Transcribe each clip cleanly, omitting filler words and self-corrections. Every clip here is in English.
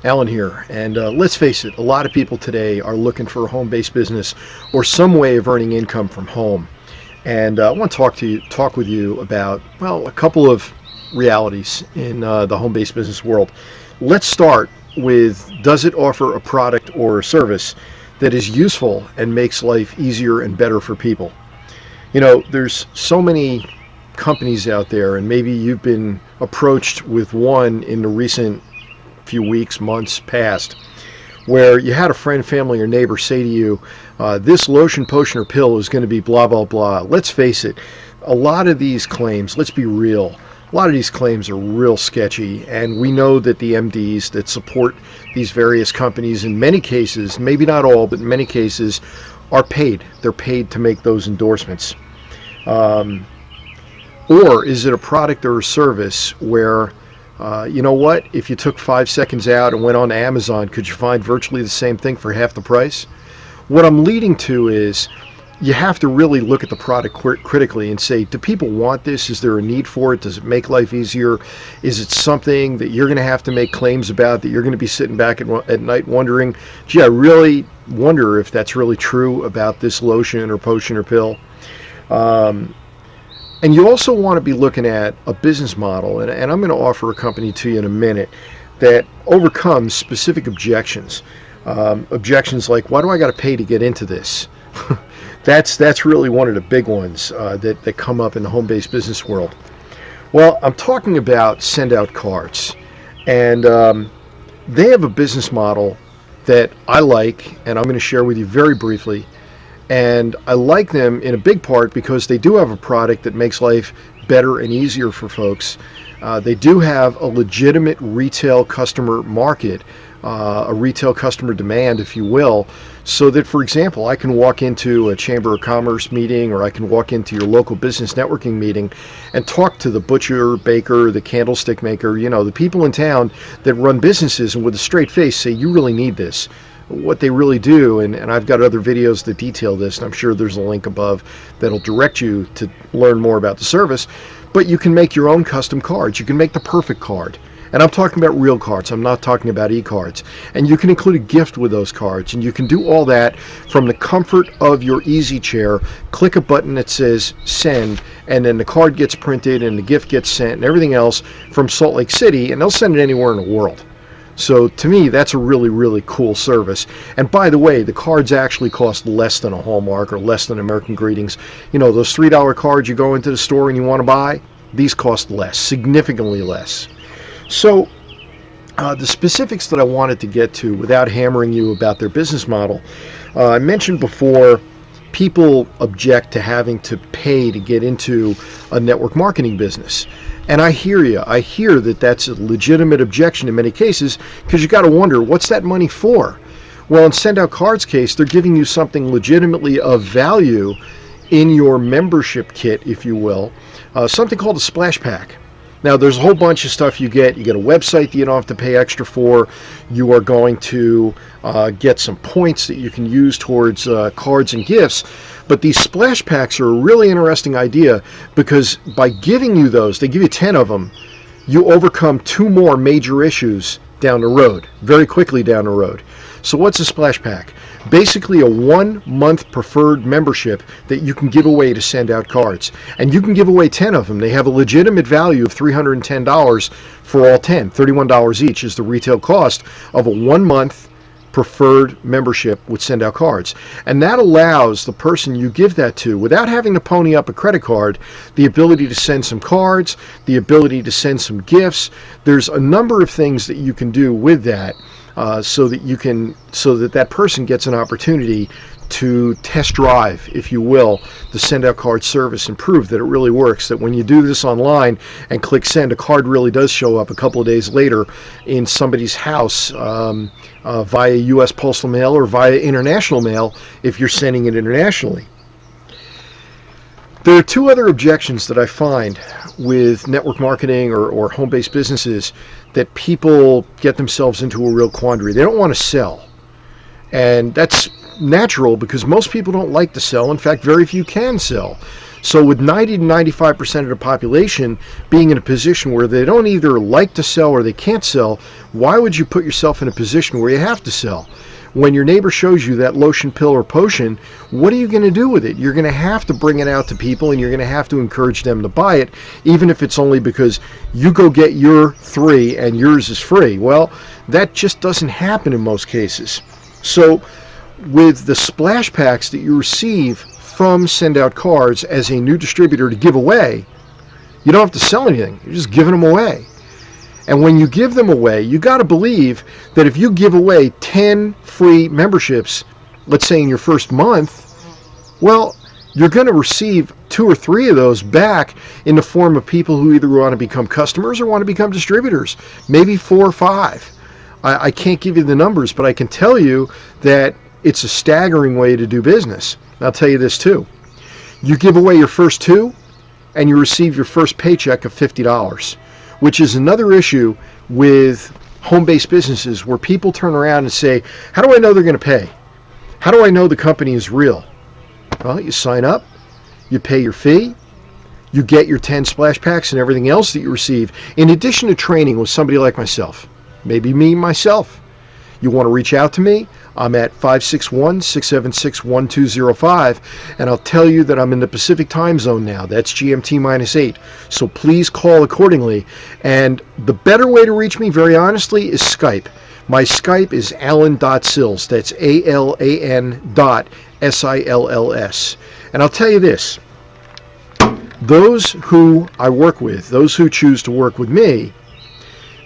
Alan here, and let's face it, a lot of people today are looking for a home-based business or some way of earning income from home. And I want to talk with you about, well, a couple of realities in the home-based business world. Let's start with, does it offer a product or a service that is useful and makes life easier and better for people? You know, there's so many companies out there, and maybe you've been approached with one in the recent few weeks, months past, where you had a friend, family, or neighbor say to you, this lotion, potion, or pill is going to be blah, blah, blah. Let's face it, a lot of these claims, let's be real, a lot of these claims are real sketchy, and we know that the MDs that support these various companies, in many cases, maybe not all, but in many cases, are paid. They're paid to make those endorsements. Or is it a product or a service where you know what? If you took 5 seconds out and went on to Amazon, could you find virtually the same thing for half the price? What I'm leading to is you have to really look at the product critically and say, do people want this? Is there a need for it? Does it make life easier? Is it something that you're going to have to make claims about, that you're going to be sitting back at night wondering, gee, I really wonder if that's really true about this lotion or potion or pill? And you also want to be looking at a business model, and I'm going to offer a company to you in a minute that overcomes specific objections. Objections like, why do I got to pay to get into this? That's really one of the big ones that come up in the home-based business world. Well, I'm talking about Send Out Cards, and they have a business model that I like, and I'm going to share with you very briefly. And I like them in a big part because they do have a product that makes life better and easier for folks. They do have a legitimate retail customer market, a retail customer demand, if you will, so that, for example, I can walk into a Chamber of Commerce meeting, or I can walk into your local business networking meeting and talk to the butcher, baker, the candlestick maker, you know, the people in town that run businesses, and with a straight face say, you really need this. What they really do, and I've got other videos that detail this, and I'm sure there's a link above that'll direct you to learn more about the service, but you can make your own custom cards. You can make the perfect card. And I'm talking about real cards. I'm not talking about e-cards. And you can include a gift with those cards, and you can do all that from the comfort of your easy chair. Click a button that says send, and then the card gets printed and the gift gets sent and everything else from Salt Lake City, and they'll send it anywhere in the world. So to me, that's a really, really cool service. And by the way, the cards actually cost less than a Hallmark or less than American Greetings. You know, those $3 cards you go into the store and you want to buy, these cost less, significantly less. So the specifics that I wanted to get to without hammering you about their business model, I mentioned before, people object to having to pay to get into a network marketing business. And I hear you. I hear that that's a legitimate objection in many cases, because you got to wonder, what's that money for? Well, in Send Out Cards case, they're giving you something legitimately of value in your membership kit, if you will, something called a splash pack. Now, there's a whole bunch of stuff you get. You get a website that you don't have to pay extra for. You are going to get some points that you can use towards cards and gifts. But these splash packs are a really interesting idea, because by giving you those, they give you 10 of them, you overcome 2 more major issues down the road, very quickly down the road. So what's a splash pack? Basically a 1-month preferred membership that you can give away to Send Out Cards. And you can give away 10 of them. They have a legitimate value of $310 for all 10. $31 each is the retail cost of a 1-month preferred membership with Send Out Cards. And that allows the person you give that to, without having to pony up a credit card, the ability to send some cards, the ability to send some gifts. There's a number of things that you can do with that, so that person gets an opportunity to test drive, if you will, the Send Out Card service and prove that it really works, that when you do this online and click send, a card really does show up a couple of days later in somebody's house via U.S. postal mail or via international mail if you're sending it internationally. There are 2 other objections that I find with network marketing or home-based businesses that people get themselves into a real quandary. They don't want to sell. And that's natural, because most people don't like to sell. In fact, very few can sell. So with 90 to 95% of the population being in a position where they don't either like to sell or they can't sell, why would you put yourself in a position where you have to sell? When your neighbor shows you that lotion, pill, or potion, what are you going to do with it? You're going to have to bring it out to people, and you're going to have to encourage them to buy it, even if it's only because you go get your 3 and yours is free. Well, that just doesn't happen in most cases. So with the splash packs that you receive from Send Out Cards as a new distributor to give away, you don't have to sell anything. You're just giving them away. And when you give them away, you got to believe that if you give away 10 free memberships, let's say in your first month, well, you're going to receive 2 or 3 of those back in the form of people who either want to become customers or want to become distributors, maybe 4 or 5. I can't give you the numbers, but I can tell you that it's a staggering way to do business. And I'll tell you this too. You give away your first 2 and you receive your first paycheck of $50. Which is another issue with home-based businesses where people turn around and say, how do I know they're going to pay? How do I know the company is real? Well, you sign up, you pay your fee, you get your 10 splash packs and everything else that you receive, in addition to training with somebody like myself, maybe me myself. You want to reach out to me, I'm at 561-676-1205, and I'll tell you that I'm in the Pacific time zone now. That's GMT-8. So please call accordingly. And the better way to reach me, very honestly, is Skype. My Skype is alan.sills. That's ALAN.SILLS. And I'll tell you this. Those who I work with, those who choose to work with me,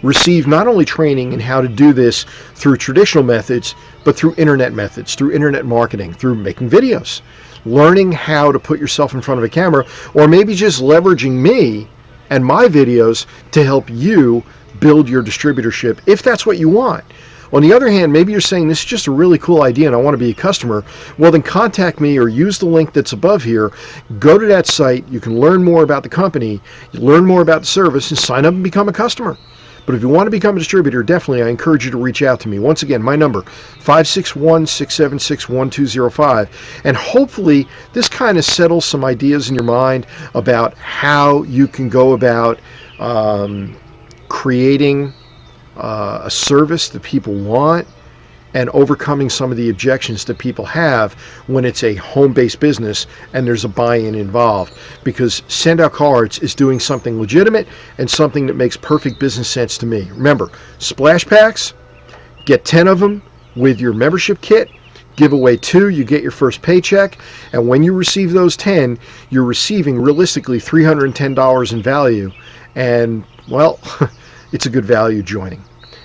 receive not only training in how to do this through traditional methods, but through internet methods, through internet marketing, through making videos, learning how to put yourself in front of a camera, or maybe just leveraging me and my videos to help you build your distributorship, if that's what you want. On the other hand, maybe you're saying this is just a really cool idea and I want to be a customer. Well, then contact me or use the link that's above here. Go to that site. You can learn more about the company, learn more about the service, and sign up and become a customer. But if you want to become a distributor, definitely I encourage you to reach out to me. Once again, my number, 561-676-1205. And hopefully this kind of settles some ideas in your mind about how you can go about creating a service that people want and overcoming some of the objections that people have when it's a home-based business and there's a buy-in involved. Because Send Out Cards is doing something legitimate and something that makes perfect business sense to me. Remember, splash packs, get 10 of them with your membership kit, give away 2, you get your first paycheck, and when you receive those 10, you're receiving realistically $310 in value, and well, it's a good value joining.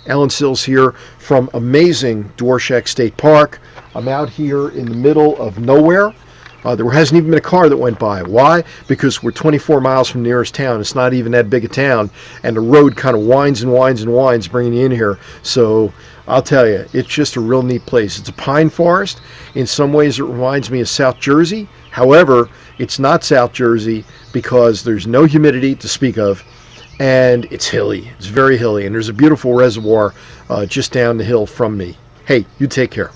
Alan Sills here from amazing Dworshak State Park. I'm out here in the middle of nowhere. There hasn't even been a car that went by. Why? Because we're 24 miles from the nearest town. It's not even that big a town, and the road kind of winds and winds and winds bringing you in here. So I'll tell you, it's just a real neat place. It's a pine forest. In some ways it reminds me of South Jersey. However, it's not South Jersey because there's no humidity to speak of. And it's hilly. It's very hilly. And there's a beautiful reservoir just down the hill from me. Hey, you take care.